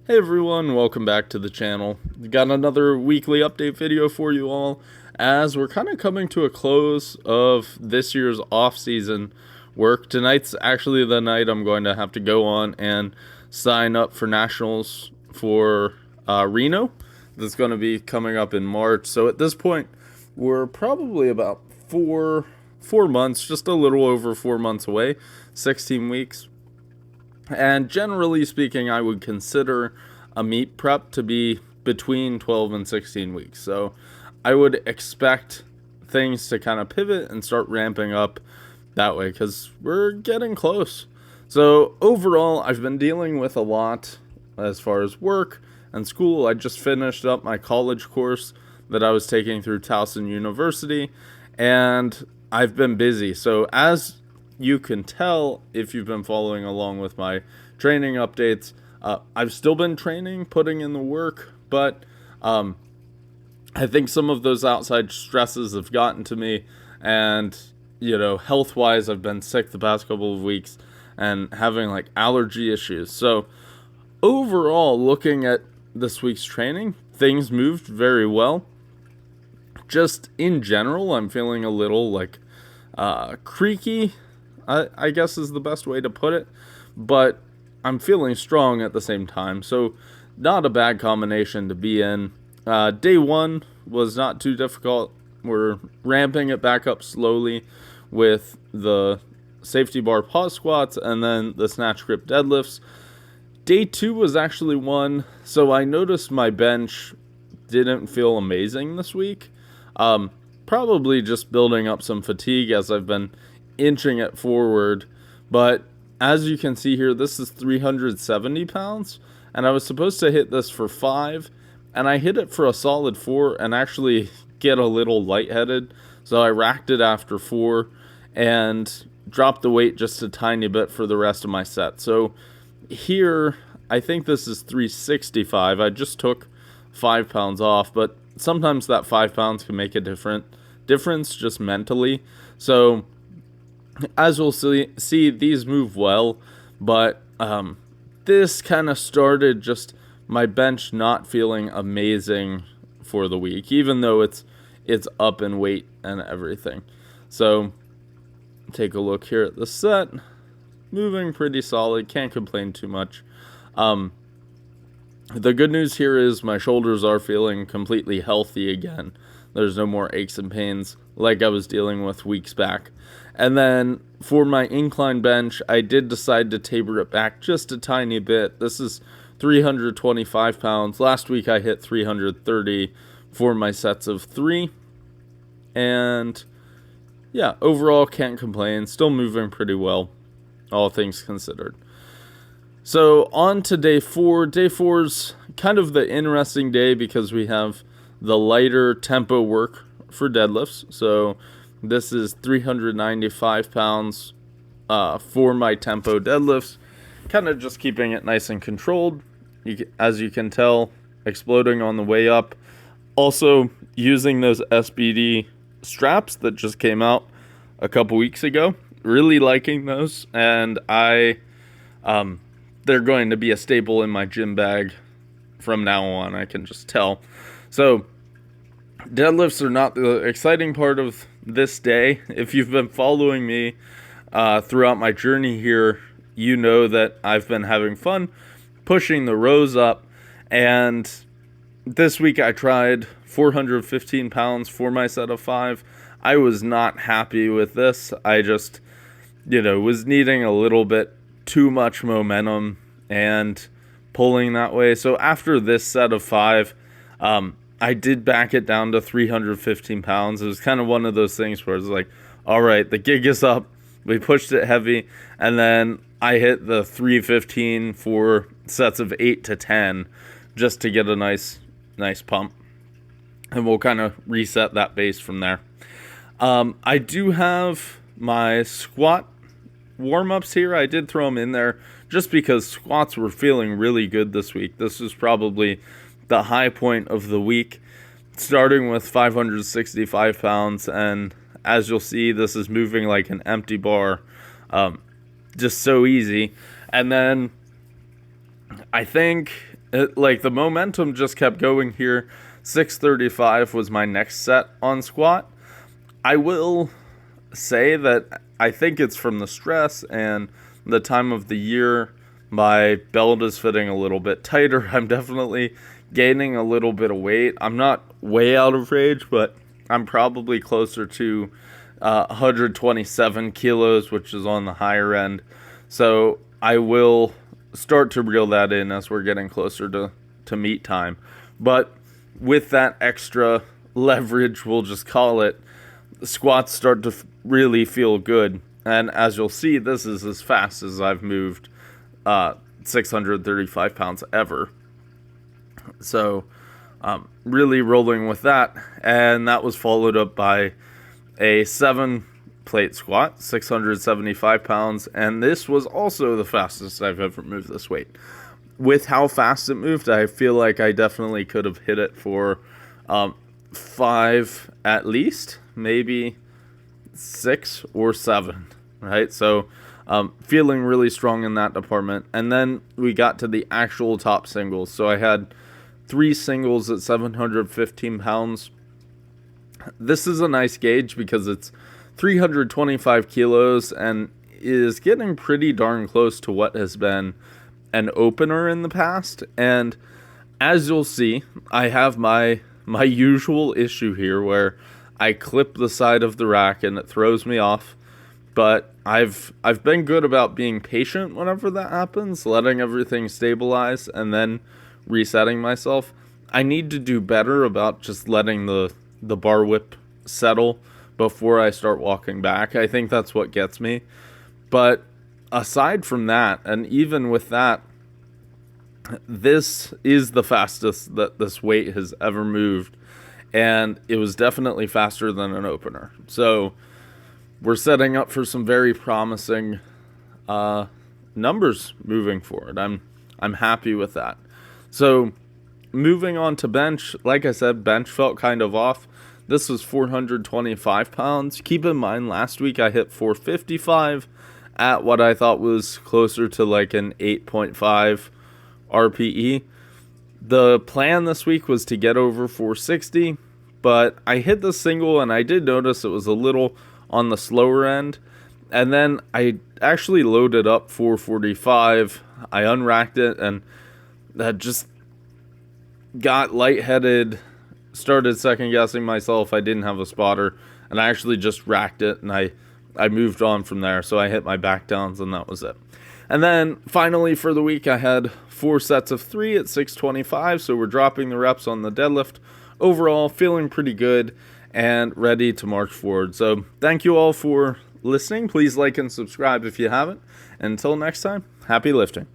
Hey everyone, welcome back to the channel. Got another weekly update video for you all as we're kind of coming to a close of this year's off-season work. Tonight's actually the night I'm going to have to go on and sign up for nationals for Reno. That's going to be coming up in March. So at this point, we're probably about four months, just a little over 4 months away, 16 weeks. And generally speaking, I would consider a meet prep to be between 12 and 16 weeks. So I would expect things to kind of pivot and start ramping up that way because we're getting close. So overall, I've been dealing with a lot as far as work and school. I just finished up my college course that I was taking through Towson University, and I've been busy. So as you can tell if you've been following along with my training updates, I've still been training, putting in the work, but I think some of those outside stresses have gotten to me, and health-wise, I've been sick the past couple of weeks and having like allergy issues. So overall, looking at this week's training, things moved very well. Just in general, I'm feeling a little like creaky, I guess is the best way to put it, but I'm feeling strong at the same time, so not a bad combination to be in. Day one was not too difficult. We're ramping it back up slowly with the safety bar pause squats and then the snatch grip deadlifts. Day two was actually one, so I noticed my bench didn't feel amazing this week. Probably just building up some fatigue as I've been inching it forward, but as you can see here, this is 370 pounds, and I was supposed to hit this for 5, and I hit it for a solid 4 and actually get a little lightheaded, so I racked it after 4 and dropped the weight just a tiny bit for the rest of my set. So here, I think this is 365. I just took 5 pounds off, but sometimes that 5 pounds can make a difference just mentally. So as we'll see, these move well, but this kind of started just my bench not feeling amazing for the week, even though it's up in weight and everything. So take a look here at the set. Moving pretty solid, can't complain too much. The good news here is my shoulders are feeling completely healthy again. There's no more aches and pains like I was dealing with weeks back. And then for my incline bench, I did decide to taper it back just a tiny bit. This is 325 pounds. Last week I hit 330 for my sets of 3. And yeah, overall can't complain. Still moving pretty well, all things considered. So on to day 4. Day 4's kind of the interesting day because we have the lighter tempo work for deadlifts. So this is 395 pounds for my tempo deadlifts. Kind of just keeping it nice and controlled. As you can tell, exploding on the way up. Also using those SBD straps that just came out a couple weeks ago. Really liking those, and they're going to be a staple in my gym bag from now on, I can just tell. So deadlifts are not the exciting part of this day. If you've been following me throughout my journey here, you know that I've been having fun pushing the rows up, and this week I tried 415 pounds for my set of 5. I was not happy with this. I just, was needing a little bit too much momentum and pulling that way. So after this set of 5, I did back it down to 315 pounds. It was kind of one of those things where it's like, all right, the gig is up. We pushed it heavy, and then I hit the 315 for sets of 8 to 10 just to get a nice pump. And we'll kind of reset that base from there. I do have my squat warm-ups here. I did throw them in there just because squats were feeling really good this week. This was probably the high point of the week, starting with 565 pounds, and as you'll see, this is moving like an empty bar, just so easy. And then I think like the momentum just kept going here. 635 was my next set on squat. I will say that I think it's from the stress and the time of the year. My belt is fitting a little bit tighter. I'm definitely gaining a little bit of weight. I'm not way out of range, but I'm probably closer to 127 kilos, which is on the higher end. So I will start to reel that in as we're getting closer to meet time. But with that extra leverage, we'll just call it, squats start to really feel good. And as you'll see, this is as fast as I've moved 635 pounds ever. So really rolling with that. And that was followed up by a 7-plate squat, 675 pounds. And this was also the fastest I've ever moved this weight. With how fast it moved, I feel like I definitely could have hit it for 5 at least, maybe 6 or 7, right? So feeling really strong in that department. And then we got to the actual top singles. So I had 3 singles at 715 pounds. This is a nice gauge because it's 325 kilos and is getting pretty darn close to what has been an opener in the past. And as you'll see, I have my usual issue here where I clip the side of the rack and it throws me off. But I've been good about being patient whenever that happens, letting everything stabilize and then resetting myself. I need to do better about just letting the bar whip settle before I start walking back. I think that's what gets me. But aside from that, and even with that, this is the fastest that this weight has ever moved. And it was definitely faster than an opener. So we're setting up for some very promising numbers moving forward. I'm happy with that. So moving on to bench, like I said, bench felt kind of off. This was 425 pounds. Keep in mind, last week I hit 455 at what I thought was closer to like an 8.5 RPE. The plan this week was to get over 460, but I hit the single and I did notice it was a little on the slower end. And then I actually loaded up 445. I unracked it and that just got lightheaded, started second guessing myself. I didn't have a spotter and I actually just racked it and I moved on from there. So I hit my back downs and that was it. And then finally for the week, I had 4 sets of 3 at 625. So we're dropping the reps on the deadlift. Overall, feeling pretty good and ready to march forward. So thank you all for listening. Please like and subscribe if you haven't. Until next time, happy lifting.